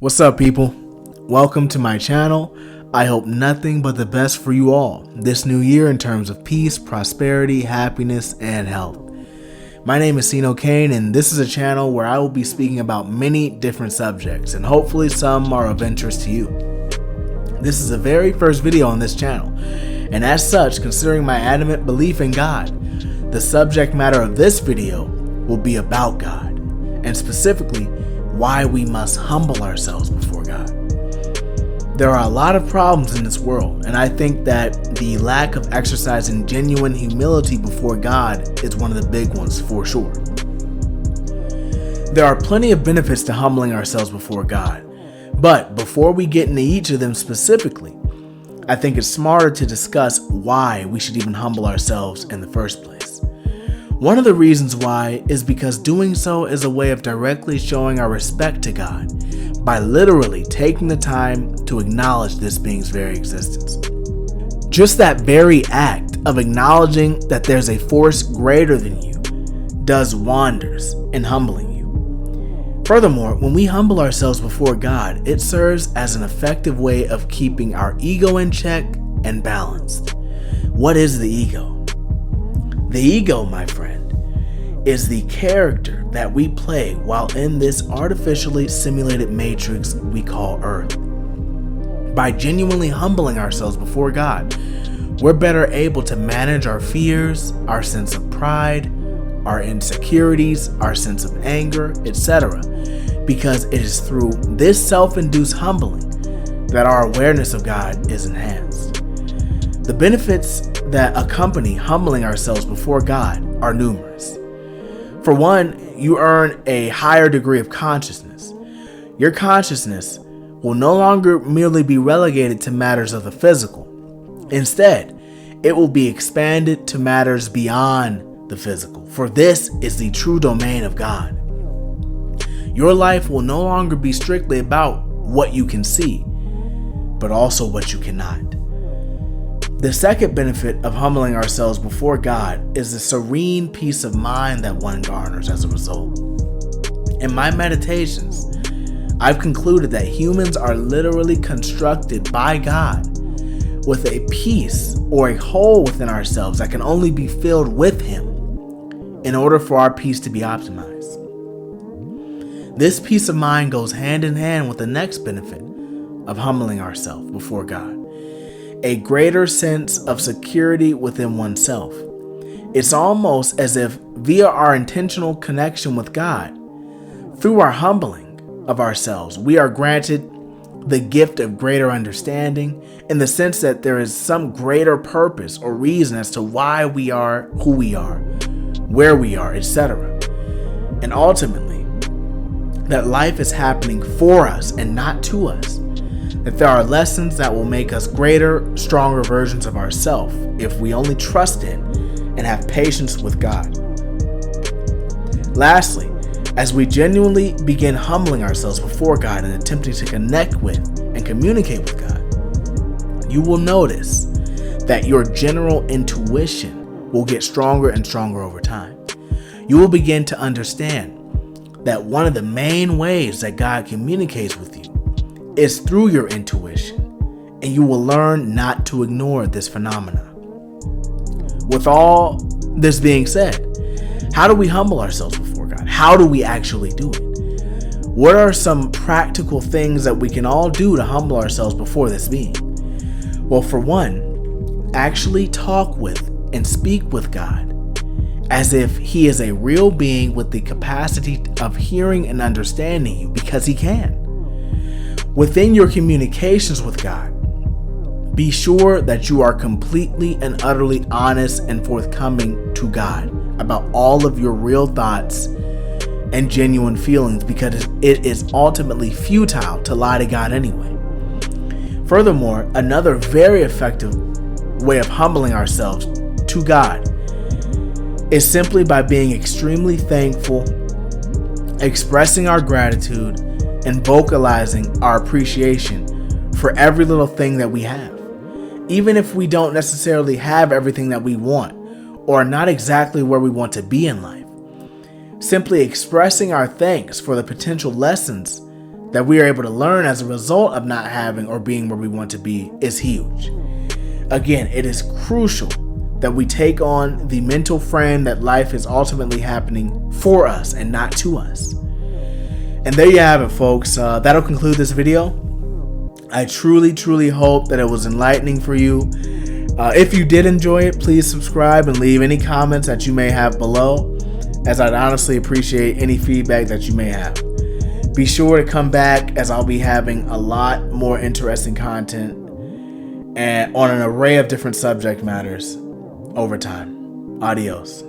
What's up, people? Welcome to my channel. I hope nothing but the best for you all this new year in terms of peace, prosperity, happiness, and health. My name is Sino Kane, and this is a channel where I will be speaking about many different subjects, and hopefully some are of interest to you. This is the very first video on this channel, and as such, considering my adamant belief in God, the subject matter of this video will be about God, and specifically, why we must humble ourselves before God. There are a lot of problems in this world, and I think that the lack of exercising genuine humility before God is one of the big ones for sure. There are plenty of benefits to humbling ourselves before God, but before we get into each of them specifically, I think it's smarter to discuss why we should even humble ourselves in the first place. One of the reasons why is because doing so is a way of directly showing our respect to God by literally taking the time to acknowledge this being's very existence. Just that very act of acknowledging that there's a force greater than you does wonders in humbling you. Furthermore, when we humble ourselves before God, it serves as an effective way of keeping our ego in check and balanced. What is the ego? The ego, my friend, is the character that we play while in this artificially simulated matrix we call Earth. By genuinely humbling ourselves before God, we're better able to manage our fears, our sense of pride, our insecurities, our sense of anger, etc. Because it is through this self-induced humbling that our awareness of God is enhanced. The benefits that accompany humbling ourselves before God are numerous. For one, you earn a higher degree of consciousness. Your consciousness will no longer merely be relegated to matters of the physical. Instead, it will be expanded to matters beyond the physical, for this is the true domain of God. Your life will no longer be strictly about what you can see, but also what you cannot. The second benefit of humbling ourselves before God is the serene peace of mind that one garners as a result. In my meditations, I've concluded that humans are literally constructed by God with a peace or a hole within ourselves that can only be filled with Him in order for our peace to be optimized. This peace of mind goes hand in hand with the next benefit of humbling ourselves before God. A greater sense of security within oneself. It's almost as if via our intentional connection with God, through our humbling of ourselves, we are granted the gift of greater understanding in the sense that there is some greater purpose or reason as to why we are who we are, where we are, etc. And ultimately, that life is happening for us and not to us. That there are lessons that will make us greater, stronger versions of ourselves if we only trust in and have patience with God. Lastly, as we genuinely begin humbling ourselves before God and attempting to connect with and communicate with God, you will notice that your general intuition will get stronger and stronger over time. You will begin to understand that one of the main ways that God communicates with you is through your intuition, and you will learn not to ignore this phenomenon. With all this being said, how do we humble ourselves before God? How do we actually do it? What are some practical things that we can all do to humble ourselves before this being? Well, for one, actually talk with and speak with God as if He is a real being with the capacity of hearing and understanding you, because He can. Within your communications with God, be sure that you are completely and utterly honest and forthcoming to God about all of your real thoughts and genuine feelings, because it is ultimately futile to lie to God anyway. Furthermore, another very effective way of humbling ourselves to God is simply by being extremely thankful, expressing our gratitude, and vocalizing our appreciation for every little thing that we have. Even if we don't necessarily have everything that we want or are not exactly where we want to be in life, simply expressing our thanks for the potential lessons that we are able to learn as a result of not having or being where we want to be is huge. Again, it is crucial that we take on the mental frame that life is ultimately happening for us and not to us. And there you have it, folks. That'll conclude this video. I truly hope that it was enlightening for you. If you did enjoy it, please subscribe and leave any comments that you may have below, as I'd honestly appreciate any feedback that you may have. Be sure to come back, as I'll be having a lot more interesting content and on an array of different subject matters over time. Adios.